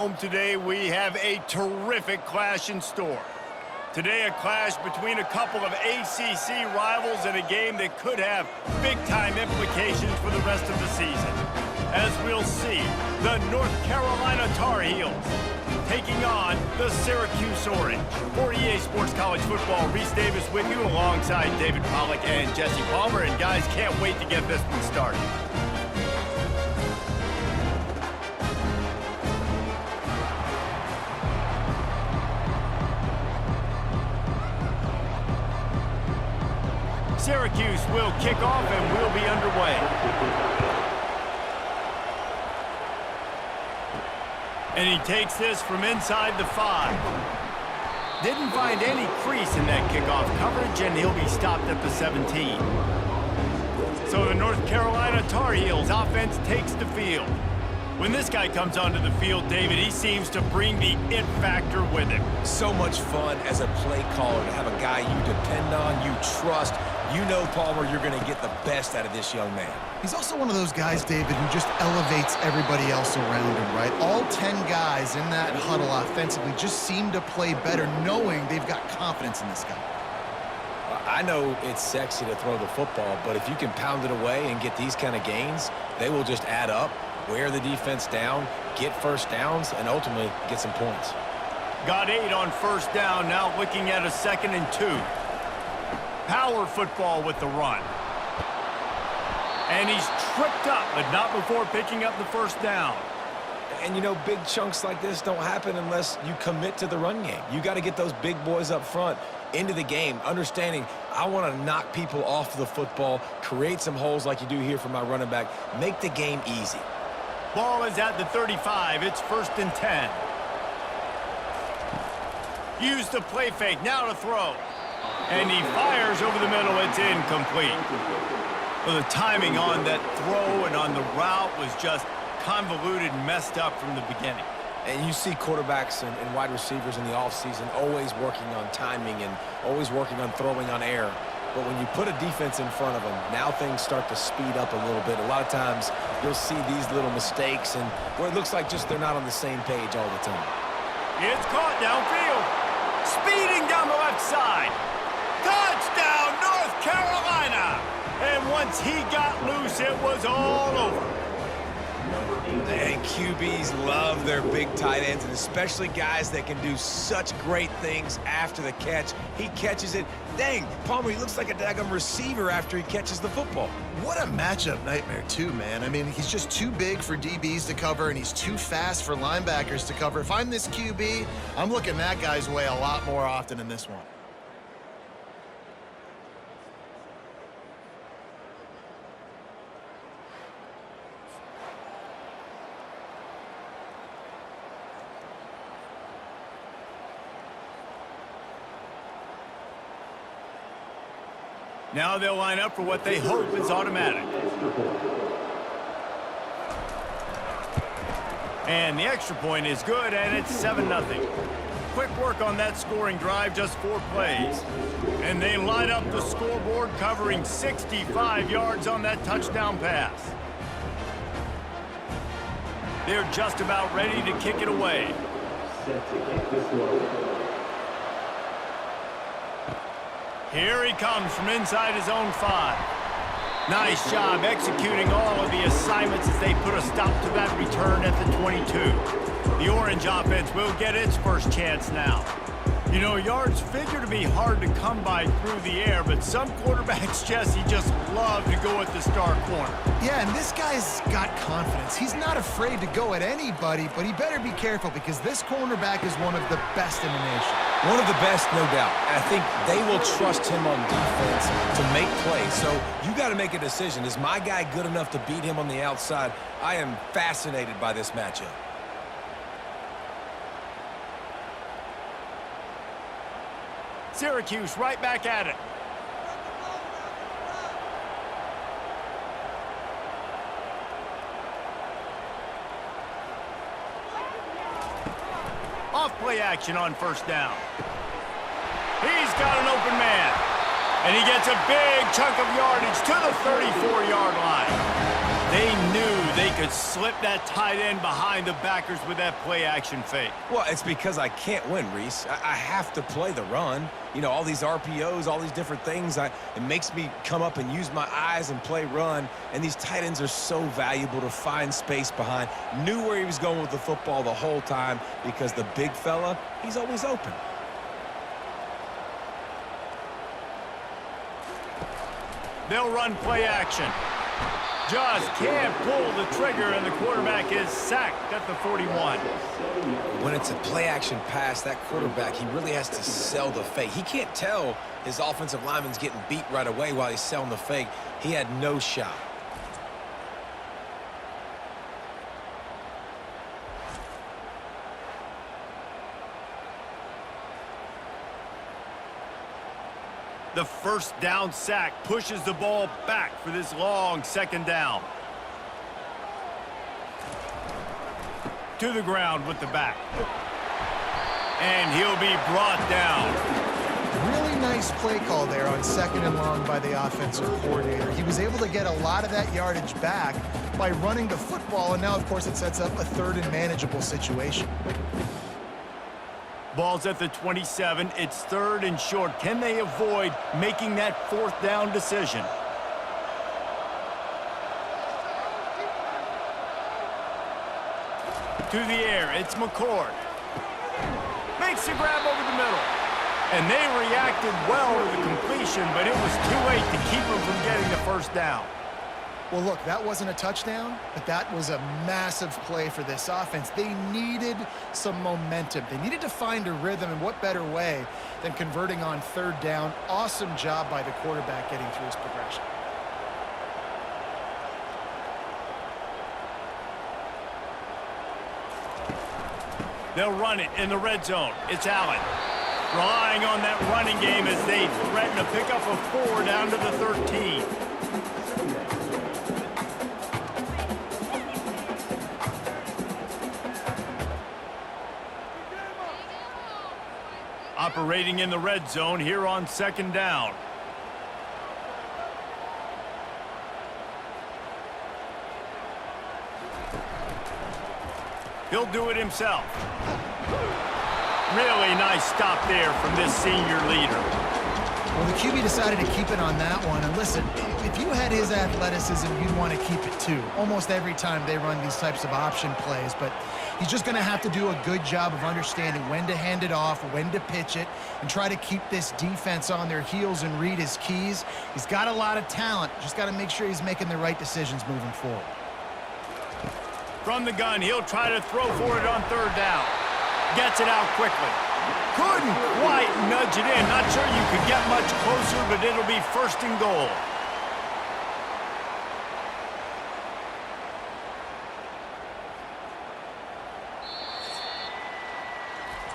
Home today, we have a terrific clash in store. Today, a clash between a couple of ACC rivals in a game that could have big-time implications for the rest of the season. As we'll see, the North Carolina Tar Heels taking on the Syracuse Orange. For EA Sports College Football, Reese Davis with you alongside David Pollack and Jesse Palmer. And guys, can't wait to get this one started. Syracuse will kick off and will be underway. And he takes this from inside the 5. Didn't find any crease in that kickoff coverage, and he'll be stopped at the 17. So the North Carolina Tar Heels offense takes the field. When this guy comes onto the field, David, he seems to bring the it factor with him. So much fun as a play caller to have a guy you depend on, you trust. You know, Palmer, you're going to get the best out of this young man. He's also one of those guys, David, who just elevates everybody else around him, right? All 10 guys in that huddle offensively just seem to play better knowing they've got confidence in this guy. I know it's sexy to throw the football, but if you can pound it away and get these kind of gains, they will just add up, wear the defense down, get first downs, and ultimately get some points. Got 8 on first down, now looking at a 2nd and 2. Power football with the run. And he's tripped up, but not before picking up the first down. And, you know, big chunks like this don't happen unless you commit to the run game. You got to get those big boys up front into the game, understanding I want to knock people off the football, create some holes like you do here for my running back, make the game easy. Ball is at the 35. It's 1st and 10. Use the play fake. Now to throw. And he fires over the middle. It's incomplete. Well, the timing on that throw and on the route was just convoluted and messed up from the beginning. And you see quarterbacks and wide receivers in the offseason always working on timing and always working on throwing on air. But when you put a defense in front of them, now things start to speed up a little bit. A lot of times you'll see these little mistakes and where it looks like just they're not on the same page all the time. It's caught downfield. Speeding down the left side. Touchdown, North Carolina! And once he got loose, it was all over. And QBs love their big tight ends, and especially guys that can do such great things after the catch. He catches it. Dang, Palmer, he looks like a daggum receiver after he catches the football. What a matchup nightmare, too, man. I mean, he's just too big for DBs to cover, and he's too fast for linebackers to cover. If I'm this QB, I'm looking that guy's way a lot more often in this one. Now they'll line up for what they hope is automatic. And the extra point is good, and it's 7-0. Quick work on that scoring drive, just 4 plays. And they line up the scoreboard, covering 65 yards on that touchdown pass. They're just about ready to kick it away. Here he comes from inside his own 5. Nice job executing all of the assignments as they put a stop to that return at the 22. The Orange offense will get its first chance now. You know, yards figure to be hard to come by through the air, but some quarterbacks, Jesse, just love to go at the star corner. Yeah, and this guy's got confidence. He's not afraid to go at anybody, but he better be careful because this cornerback is one of the best in the nation. One of the best, no doubt. And I think they will trust him on defense to make plays. So you got to make a decision. Is my guy good enough to beat him on the outside? I am fascinated by this matchup. Syracuse right back at it. Off play action on first down. He's got an open man. And he gets a big chunk of yardage to the 34-yard line. They knew they could slip that tight end behind the backers with that play-action fake. Well, it's because I can't win, Reese. I have to play the run. You know, all these RPOs, all these different things, it makes me come up and use my eyes and play run. And these tight ends are so valuable to find space behind. Knew where he was going with the football the whole time because the big fella, he's always open. They'll run play action. Just can't pull the trigger, and the quarterback is sacked at the 41. When it's a play-action pass, that quarterback, he really has to sell the fake. He can't tell his offensive lineman's getting beat right away while he's selling the fake. He had no shot. The first down sack pushes the ball back for this long second down. To the ground with the back. And he'll be brought down. Really nice play call there on 2nd and long by the offensive coordinator. He was able to get a lot of that yardage back by running the football, and now, of course, it sets up a 3rd and manageable situation. Ball's at the 27. It's 3rd and short. Can they avoid making that 4th down decision? To the air, it's McCord. Makes a grab over the middle. And they reacted well to the completion, but it was too late to keep them from getting the first down. Well, look, that wasn't a touchdown, but that was a massive play for this offense. They needed some momentum. They needed to find a rhythm, and what better way than converting on 3rd down. Awesome job by the quarterback getting through his progression. They'll run it in the red zone. It's Allen. Relying on that running game as they threaten to pick up a 4 down to the 13. Operating in the red zone here on 2nd down. He'll do it himself. Really nice stop there from this senior leader. Well, the QB decided to keep it on that one. And listen, if you had his athleticism, you'd want to keep it too. Almost every time they run these types of option plays. But he's just going to have to do a good job of understanding when to hand it off, when to pitch it, and try to keep this defense on their heels and read his keys. He's got a lot of talent. Just got to make sure he's making the right decisions moving forward. From the gun, he'll try to throw for it on 3rd down. Gets it out quickly. Couldn't quite nudge it in. Not sure you could get much closer, but it'll be 1st and goal.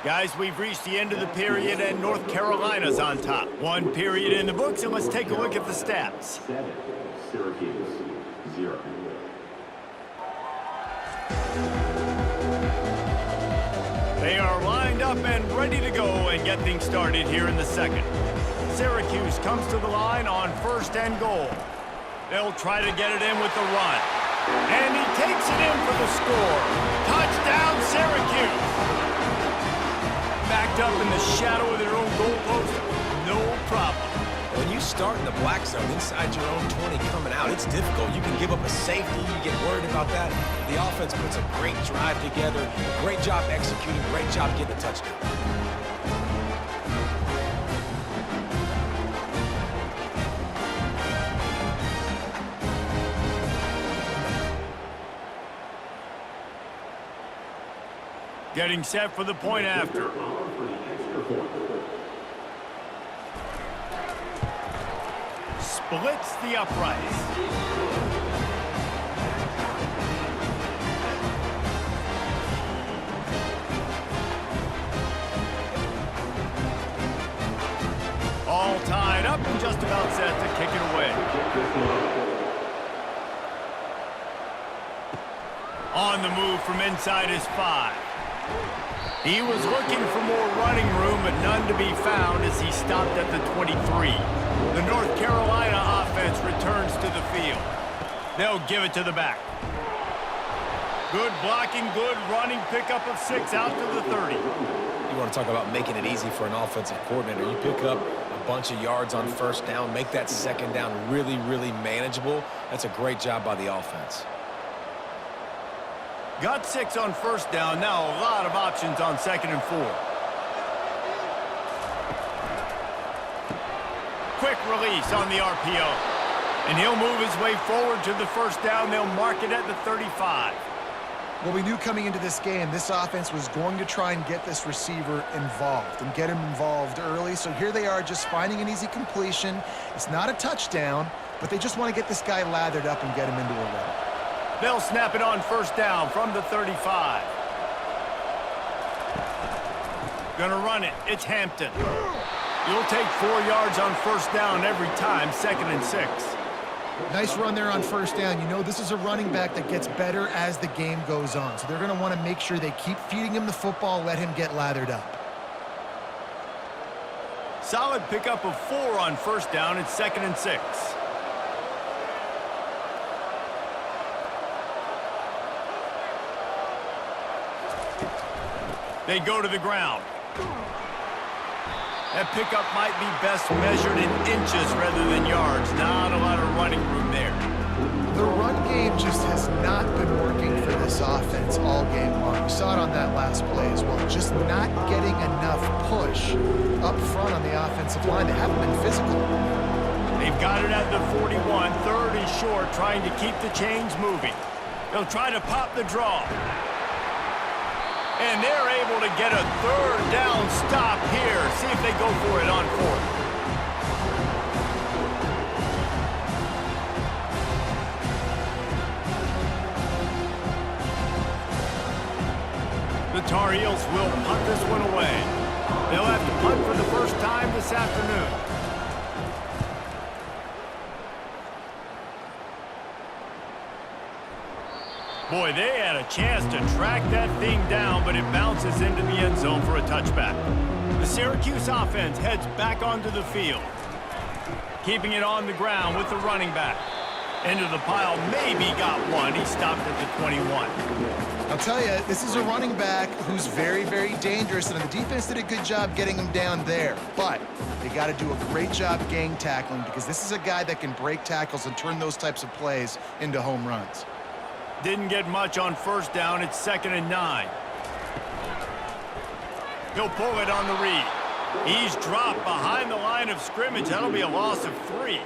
Guys, we've reached the end of the period, and North Carolina's on top. 1 period in the books, and let's take a look at the stats. 7, Syracuse, 0. They are lined up and ready to go and get things started here in the 2nd. Syracuse comes to the line on 1st and goal. They'll try to get it in with the run. And he takes it in for the score. Touchdown, Syracuse! Backed up in the shadow of their own goalpost, no problem. When you start in the black zone inside your own 20 coming out, it's difficult. You can give up a safety. You get worried about that. The offense puts a great drive together. Great job executing. Great job getting the touchdown. Getting set for the point after. Splits the uprights. All tied up and just about set to kick it away. On the move from inside his 5. He was looking for more running room, but none to be found as he stopped at the 23. The North Carolina offense returns to the field. They'll give it to the back. Good blocking, good running, pickup of 6 out to the 30. You want to talk about making it easy for an offensive coordinator. You pick up a bunch of yards on first down, make that second down really, really manageable. That's a great job by the offense. Got 6 on first down. Now a lot of options on 2nd and 4. Quick release on the RPO. And he'll move his way forward to the first down. They'll mark it at the 35. Well, we knew coming into this game, this offense was going to try and get this receiver involved and get him involved early. So here they are just finding an easy completion. It's not a touchdown, but they just want to get this guy lathered up and get him into a run. They'll snap it on first down from the 35. Gonna run it. It's Hampton. You'll take 4 yards on first down every time, 2nd and 6. Nice run there on first down. You know, this is a running back that gets better as the game goes on. So they're going to want to make sure they keep feeding him the football, let him get lathered up. Solid pickup of 4 on first down. It's 2nd and 6. They go to the ground. That pickup might be best measured in inches rather than yards. Not a lot of running room there. The run game just has not been working for this offense all game long. We saw it on that last play as well. Just not getting enough push up front on the offensive line. They haven't been physical. They've got it at the 41. 3rd and short, trying to keep the chains moving. They'll try to pop the draw. And they're able to get a 3rd down stop here. See if they go for it on 4th. The Tar Heels will punt this one away. They'll have to punt for the first time this afternoon. Boy, they had a chance to track that thing down, but it bounces into the end zone for a touchback. The Syracuse offense heads back onto the field. Keeping it on the ground with the running back. Into the pile, maybe got one. He stopped at the 21. I'll tell you, this is a running back who's very, very dangerous, and the defense did a good job getting him down there. But they got to do a great job gang tackling because this is a guy that can break tackles and turn those types of plays into home runs. Didn't get much on first down. It's 2nd and 9. He'll pull it on the read. He's dropped behind the line of scrimmage. That'll be a loss of 3.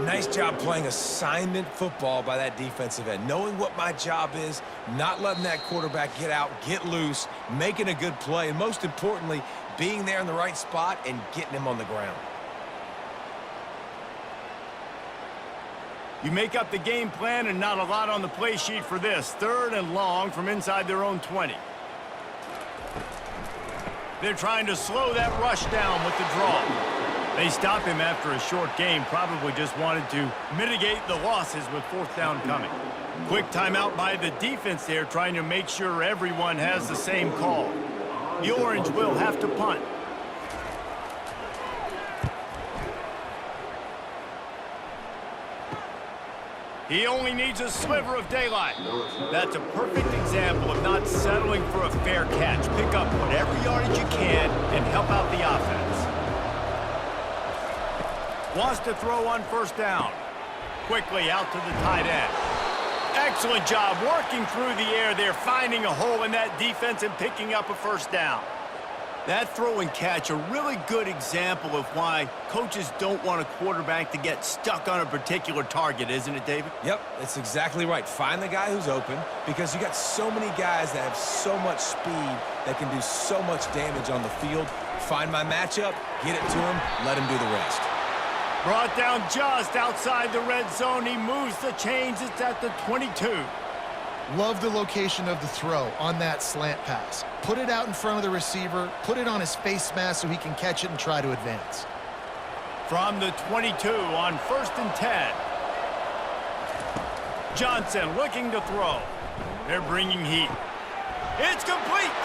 Nice job playing assignment football by that defensive end. Knowing what my job is, not letting that quarterback get out, get loose, making a good play, and most importantly, being there in the right spot and getting him on the ground. You make up the game plan and not a lot on the play sheet for this. 3rd and long from inside their own 20. They're trying to slow that rush down with the draw. They stop him after a short game. Probably just wanted to mitigate the losses with 4th down coming. Quick timeout by the defense there, trying to make sure everyone has the same call. The Orange will have to punt. He only needs a sliver of daylight. That's a perfect example of not settling for a fair catch. Pick up whatever yardage you can and help out the offense. Wants to throw on first down. Quickly out to the tight end. Excellent job working through the air there, finding a hole in that defense and picking up a first down. That throw and catch, a really good example of why coaches don't want a quarterback to get stuck on a particular target, isn't it, David? Yep, that's exactly right. Find the guy who's open because you got so many guys that have so much speed that can do so much damage on the field. Find my matchup, get it to him, let him do the rest. Brought down just outside the red zone. He moves the chains. It's at the 22. Love the location of the throw on that slant pass. Put it out in front of the receiver, put it on his face mask so he can catch it and try to advance. From the 22 on 1st and 10. Johnson looking to throw. They're bringing heat. It's complete.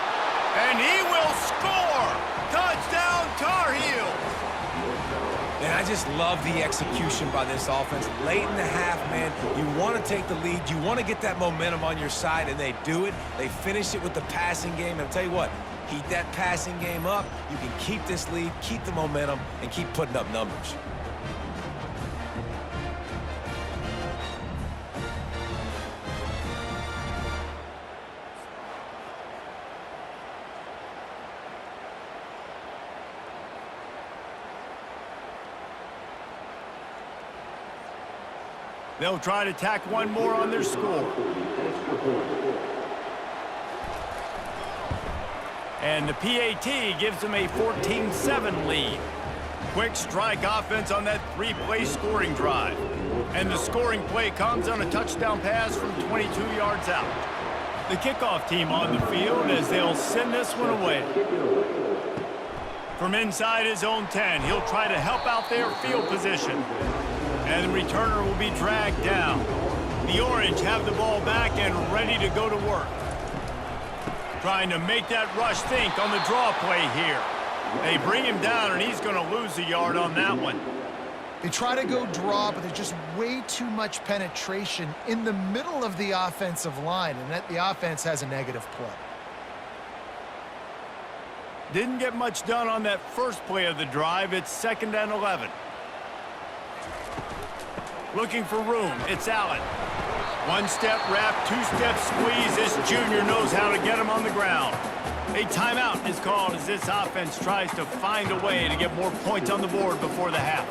And he will score. Touchdown, Tar Heels. And I just love the execution by this offense. Late in the half, man, you want to take the lead. You want to get that momentum on your side, and they do it. They finish it with the passing game. And I'll tell you what, keep that passing game up. You can keep this lead, keep the momentum, and keep putting up numbers. They'll try to tack one more on their score. And the PAT gives them a 14-7 lead. Quick strike offense on that three-play scoring drive. And the scoring play comes on a touchdown pass from 22 yards out. The kickoff team on the field as they'll send this one away. From inside his own 10, he'll try to help out their field position. And the returner will be dragged down. The Orange have the ball back and ready to go to work. Trying to make that rush think on the draw play here. They bring him down, and he's going to lose a yard on that one. They try to go draw, but there's just way too much penetration in the middle of the offensive line, and that the offense has a negative play. Didn't get much done on that first play of the drive. It's 2nd and 11. Looking for room, it's Allen. One-step wrap, two-step squeeze. This junior knows how to get him on the ground. A timeout is called as this offense tries to find a way to get more points on the board before the half.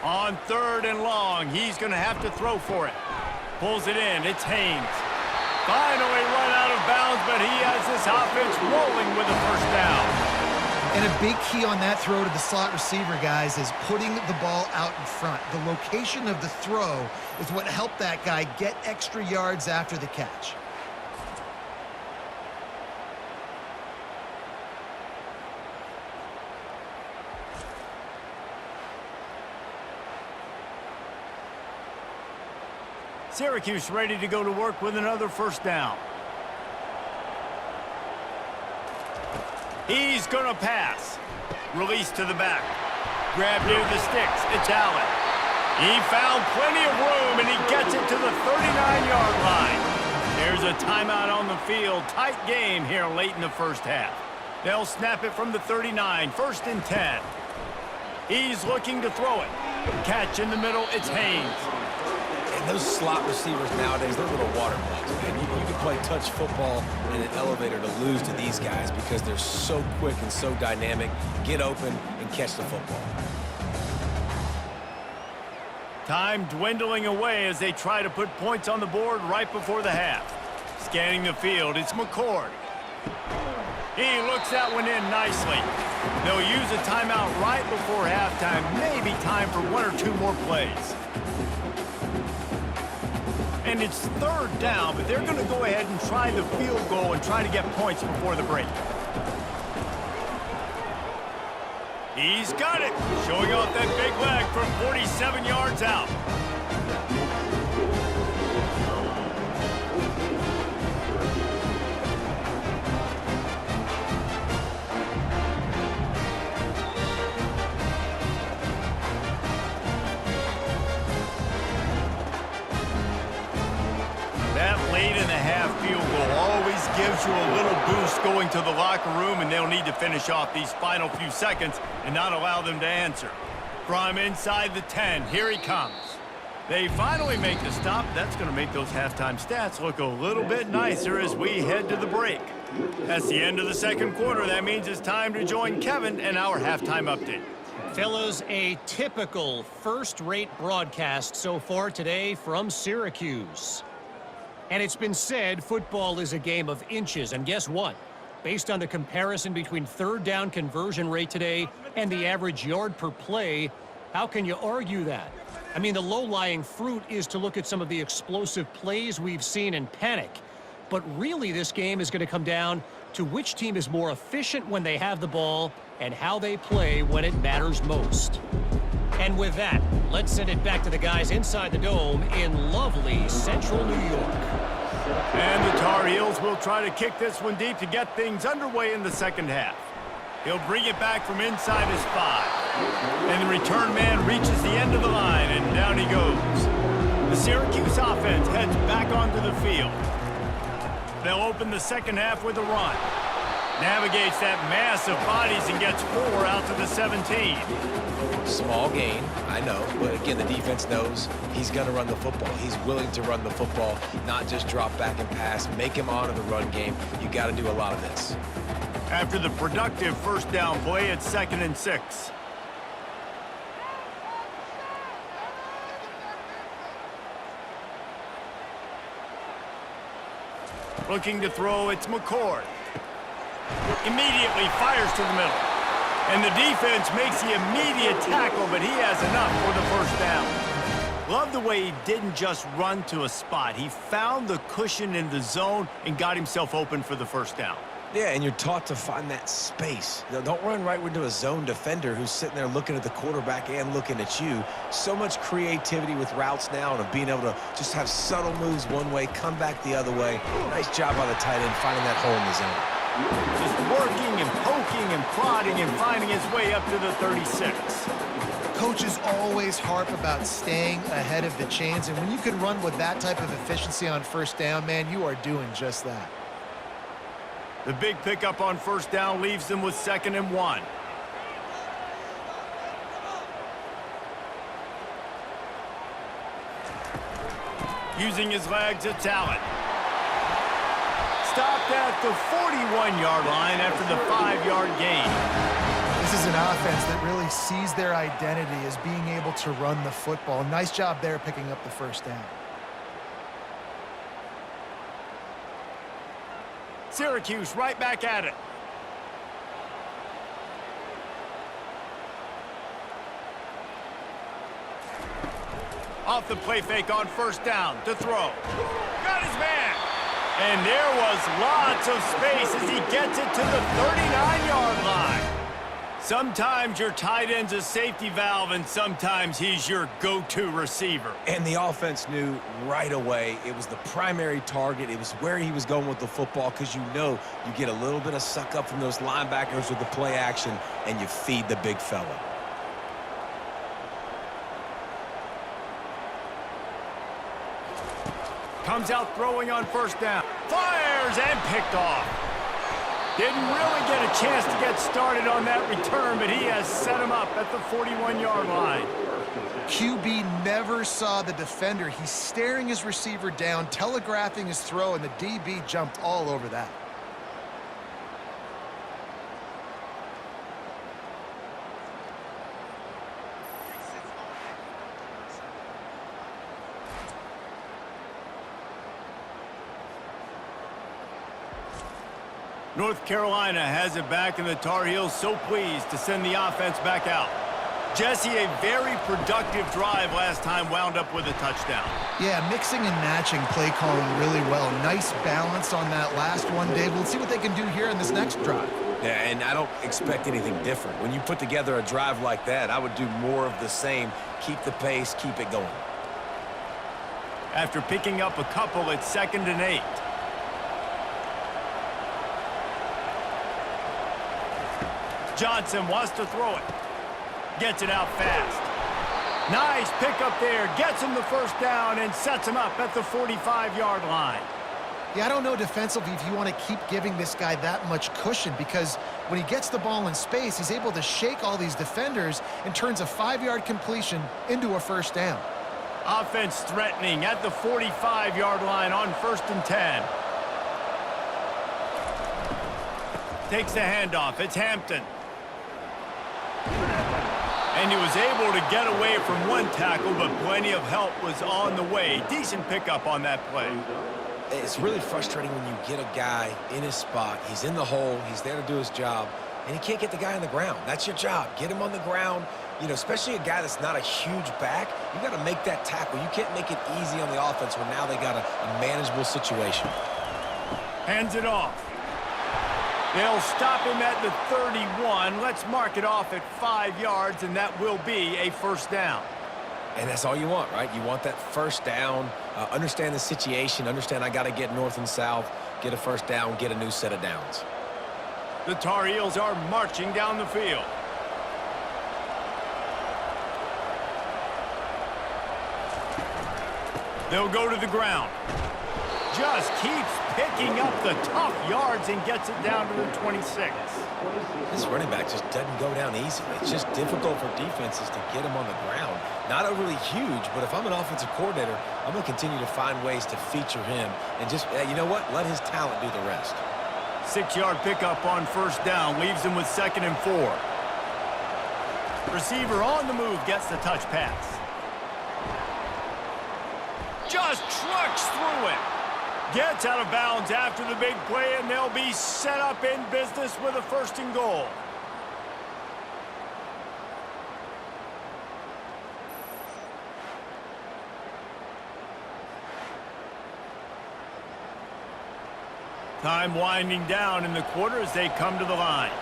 On 3rd and long, he's going to have to throw for it. Pulls it in, it's Haynes. Finally run out of bounds, but he has this offense rolling with a first down. And a big key on that throw to the slot receiver, guys, is putting the ball out in front. The location of the throw is what helped that guy get extra yards after the catch. Syracuse ready to go to work with another first down. He's going to pass. Release to the back. Grab near the sticks. It's Allen. He found plenty of room, and he gets it to the 39-yard line. There's a timeout on the field. Tight game here late in the first half. They'll snap it from the 39. 1st and 10. He's looking to throw it. Catch in the middle. It's Haynes. And those slot receivers nowadays, they're little water bugs, man. You can play touch football in an elevator to lose to these guys because they're so quick and so dynamic. Get open and catch the football. Time dwindling away as they try to put points on the board right before the half. Scanning the field, it's McCord. He looks that one in nicely. They'll use a timeout right before halftime. Maybe time for 1 or 2 more plays. And it's 3rd down, but they're going to go ahead and try the field goal and try to get points before the break. He's got it, showing off that big leg from 47 yards out. Late in the half field goal always gives you a little boost going to the locker room, and they'll need to finish off these final few seconds and not allow them to answer. From inside the 10, here he comes. They finally make the stop. That's going to make those halftime stats look a little bit nicer as we head to the break. That's the end of the 2nd quarter. That means it's time to join Kevin and our halftime update. Fellas, a typical first-rate broadcast so far today from Syracuse. And it's been said football is a game of inches, and guess what? Based on the comparison between 3rd down conversion rate today and the average yard per play, how can you argue that? I mean, the low-lying fruit is to look at some of the explosive plays we've seen and panic. But really, this game is going to come down to which team is more efficient when they have the ball and how they play when it matters most. And with that, let's send it back to the guys inside the Dome in lovely central New York. And the Tar Heels will try to kick this one deep to get things underway in the 2nd half. He'll bring it back from inside his 5. And the return man reaches the end of the line, and down he goes. The Syracuse offense heads back onto the field. They'll open the second half with a run. Navigates that mass of bodies and gets 4 out to the 17. Small gain, I know, but again, the defense knows he's going to run the football. He's willing to run the football, not just drop back and pass, make him honor the run game. You got to do a lot of this. After the productive first down play, it's 2nd and 6. Looking to throw, it's McCord. Immediately fires to the middle. And the defense makes the immediate tackle, but he has enough for the first down. Love the way he didn't just run to a spot. He found the cushion in the zone and got himself open for the first down. Yeah, and you're taught to find that space. Now, don't run right into a zone defender who's sitting there looking at the quarterback and looking at you. So much creativity with routes now and of being able to just have subtle moves one way, come back the other way. Nice job by the tight end finding that hole in the zone. Just working and poking and prodding and finding his way up to the 36. Coaches always harp about staying ahead of the chains, and when you can run with that type of efficiency on first down, man, you are doing just that. The big pickup on first down leaves them with 2nd and 1. Using his legs, it's Allen. Stopped at the 41-yard line after the 5-yard gain. This is an offense that really sees their identity as being able to run the football. Nice job there picking up the first down. Syracuse right back at it. Off the play fake on first down to throw. Got his man. And there was lots of space as he gets it to the 39-yard line. Sometimes your tight end's a safety valve, and sometimes he's your go-to receiver. And the offense knew right away it was the primary target. It was where he was going with the football because you know you get a little bit of suck up from those linebackers with the play action, and you feed the big fella. Comes out throwing on first down. Fires and picked off. Didn't really get a chance to get started on that return, but he has set him up at the 41-yard line. QB never saw the defender. He's staring his receiver down, telegraphing his throw, and the DB jumped all over that. North Carolina has it back, and the Tar Heels so pleased to send the offense back out. Jesse, a very productive drive last time, wound up with a touchdown. Yeah, mixing and matching play calling really well. Nice balance on that last one, Dave. We'll see what they can do here in this next drive. Yeah, and I don't expect anything different. When you put together a drive like that, I would do more of the same. Keep the pace, keep it going. After picking up a couple, it's 2nd and 8. Johnson wants to throw it. Gets it out fast. Nice pickup there. Gets him the first down and sets him up at the 45-yard line. Yeah, I don't know defensively if you want to keep giving this guy that much cushion, because when he gets the ball in space, he's able to shake all these defenders and turns a 5-yard completion into a first down. Offense threatening at the 45-yard line on 1st and 10. Takes the handoff. It's Hampton. And he was able to get away from one tackle, but plenty of help was on the way. Decent pickup on that play. It's really frustrating when you get a guy in his spot. He's in the hole. He's there to do his job, and he can't get the guy on the ground. That's your job. Get him on the ground. You know, especially a guy that's not a huge back. You got to make that tackle. You can't make it easy on the offense when now they got a manageable situation. Hands it off. They'll stop him at the 31. Let's mark it off at 5 yards, and that will be a first down. And that's all you want, right? You want that first down, understand the situation, understand I got to get north and south, get a first down, get a new set of downs. The Tar Heels are marching down the field. They'll go to the ground. Just keeps picking up the tough yards and gets it down to the 26. This running back just doesn't go down easily. It's just difficult for defenses to get him on the ground. Not overly huge, but if I'm an offensive coordinator, I'm going to continue to find ways to feature him and just, you know what, let his talent do the rest. 6-yard pickup on first down leaves him with 2nd and 4. Receiver on the move gets the touch pass. Just trucks through it. Gets out of bounds after the big play, and they'll be set up in business with a 1st and goal. Time winding down in the quarter as they come to the line.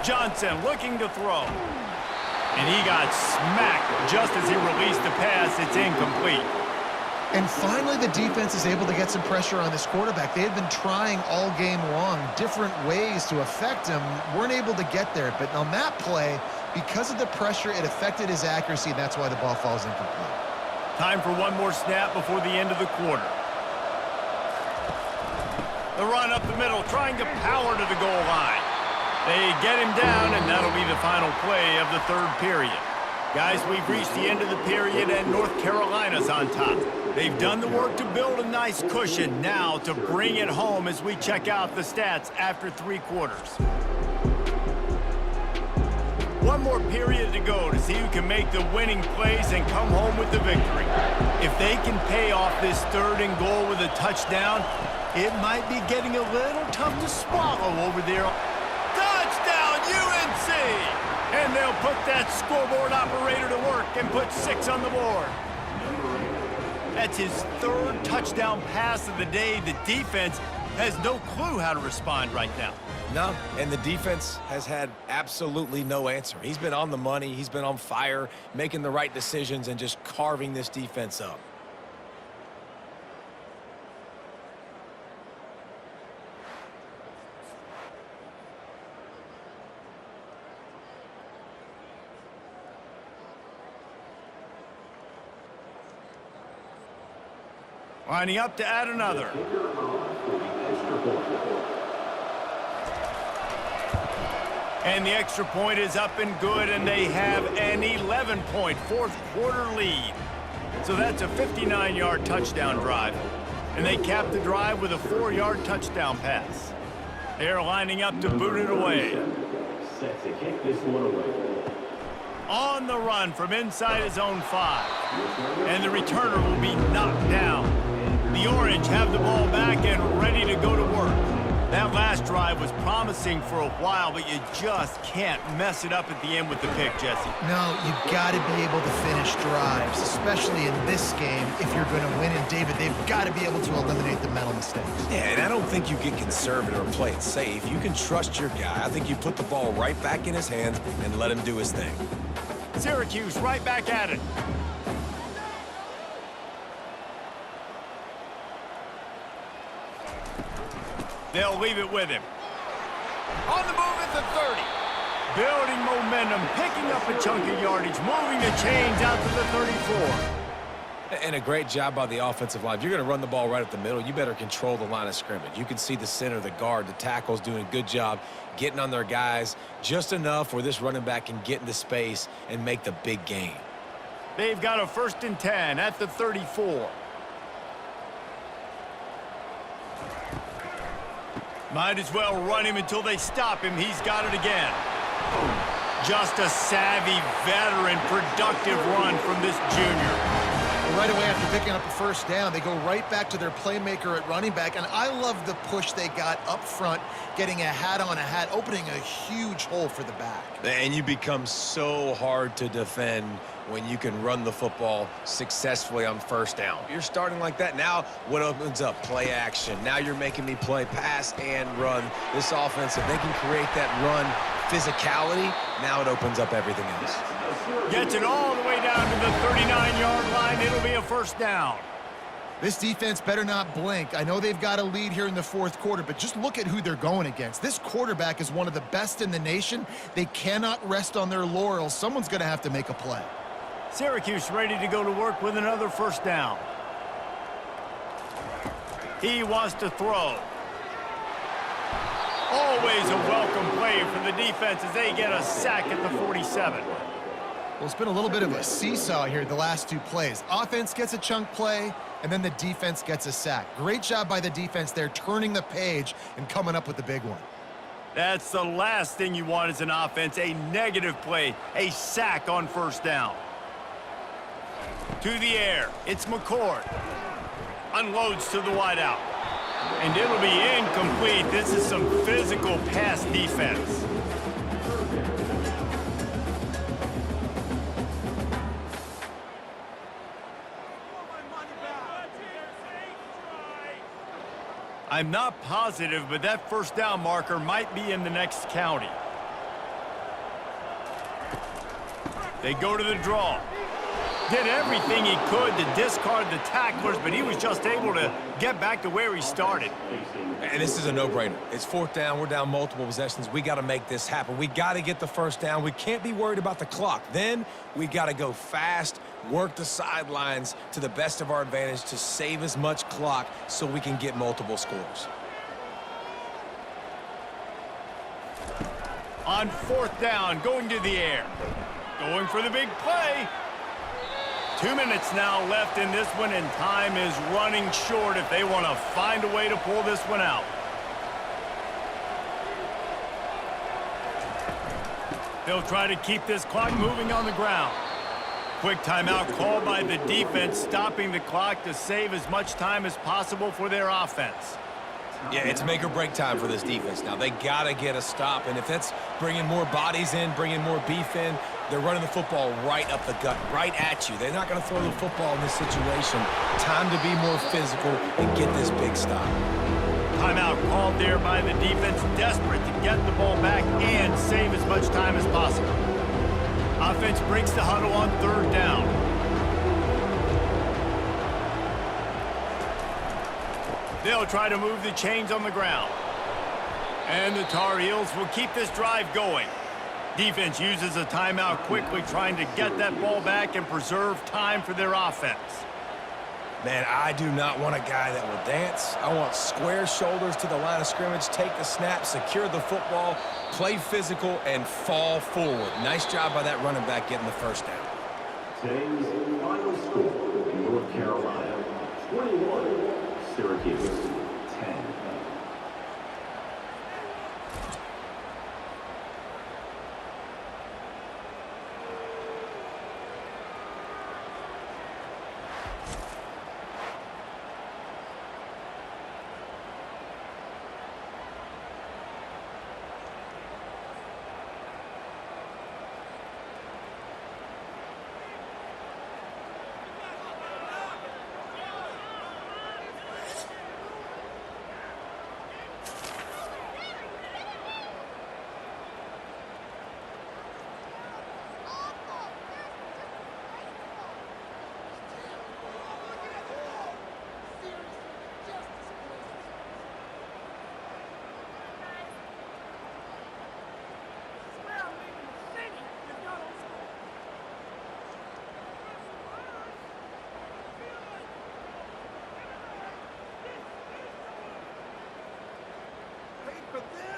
Johnson looking to throw. And he got smacked just as he released the pass. It's incomplete. And finally, the defense is able to get some pressure on this quarterback. They had been trying all game long, different ways to affect him, weren't able to get there. But on that play, because of the pressure, it affected his accuracy, and that's why the ball falls incomplete. Time for one more snap before the end of the quarter. The run up the middle, trying to power to the goal line. They get him down, and that'll be the final play of the 3rd period. Guys, we've reached the end of the period, and North Carolina's on top. They've done the work to build a nice cushion. Now to bring it home as we check out the stats after 3 quarters. One more period to go to see who can make the winning plays and come home with the victory. If they can pay off this 3rd and goal with a touchdown, it might be getting a little tough to swallow over there. Touchdown, UNC! And they'll put that scoreboard operator to work and put 6 on the board. That's his 3rd touchdown pass of the day. The defense has no clue how to respond right now. No, and the defense has had absolutely no answer. He's been on the money. He's been on fire, making the right decisions and just carving this defense up. Lining up to add another. And the extra point is up and good, and they have an 11-point 4th quarter lead. So that's a 59-yard touchdown drive. And they cap the drive with a 4-yard touchdown pass. They're lining up to boot it away. Set to kick this one away. On the run from inside his own 5. And the returner will be knocked down. The Orange have the ball back and ready to go to work. That last drive was promising for a while, but you just can't mess it up at the end with the pick, Jesse. No, you've got to be able to finish drives, especially in this game if you're going to win. And, David, they've got to be able to eliminate the mental mistakes. Yeah, and I don't think you get conservative or play it safe. You can trust your guy. I think you put the ball right back in his hands and let him do his thing. Syracuse right back at it. They'll leave it with him. On the move at the 30. Building momentum, picking up a chunk of yardage, moving the chains out to the 34. And a great job by the offensive line. If you're going to run the ball right at the middle, you better control the line of scrimmage. You can see the center, the guard, the tackles doing a good job getting on their guys just enough where this running back can get into space and make the big gain. They've got a 1st and 10 at the 34. Might as well run him until they stop him. He's got it again. Just a savvy, veteran, productive run from this junior. Right away after picking up a 1st down, they go right back to their playmaker at running back. And I love the push they got up front, getting a hat on a hat, opening a huge hole for the back. And you become so hard to defend when you can run the football successfully on 1st down. You're starting like that. Now what opens up? Play action. Now you're making me play pass and run. This offense, if they can create that run physicality, now it opens up everything else. Gets it all the way down to the 39-yard line. It'll be a 1st down. This defense better not blink. I know they've got a lead here in the fourth quarter, but just look at who they're going against. This quarterback is one of the best in the nation. They cannot rest on their laurels. Someone's going to have to make a play. Syracuse ready to go to work with another first down. He wants to throw. Always a welcome play for the defense as they get a sack at the 47. Well, it's been a little bit of a seesaw here the last two plays. Offense gets a chunk play, and then the defense gets a sack. Great job by the defense there, turning the page and coming up with the big one. That's the last thing you want as an offense, a negative play, a sack on first down. To the air, it's McCord. Unloads to the wideout. And it'll be incomplete. This is some physical pass defense. I'm not positive, but that first down marker might be in the next county. They go to the draw. Did everything he could to discard the tacklers, but he was just able to get back to where he started. And this is a no-brainer. It's fourth down. We're down multiple possessions. We got to make this happen. We got to get the first down. We can't be worried about the clock. Then we got to go fast, work the sidelines to the best of our advantage to save as much clock so we can get multiple scores. On fourth down, going to the air. Going for the big play. 2 minutes now left in this one, and time is running short if they want to find a way to pull this one out. They'll try to keep this clock moving on the ground. Quick timeout called by the defense, stopping the clock to save as much time as possible for their offense. Yeah, it's make or break time for this defense now. They got to get a stop, and if that's bringing more bodies in, bringing more beef in, they're running the football right up the gut, right at you. They're not going to throw the football in this situation. Time to be more physical and get this big stop. Timeout called there by the defense, desperate to get the ball back and save as much time as possible. Offense breaks the huddle on third down. They'll try to move the chains on the ground. And the Tar Heels will keep this drive going. Defense uses a timeout quickly, trying to get that ball back and preserve time for their offense. Man, I do not want a guy that will dance. I want square shoulders to the line of scrimmage, take the snap, secure the football, play physical, and fall forward. Nice job by that running back getting the first down. Today's final score, North Carolina 21, Syracuse 10. For this.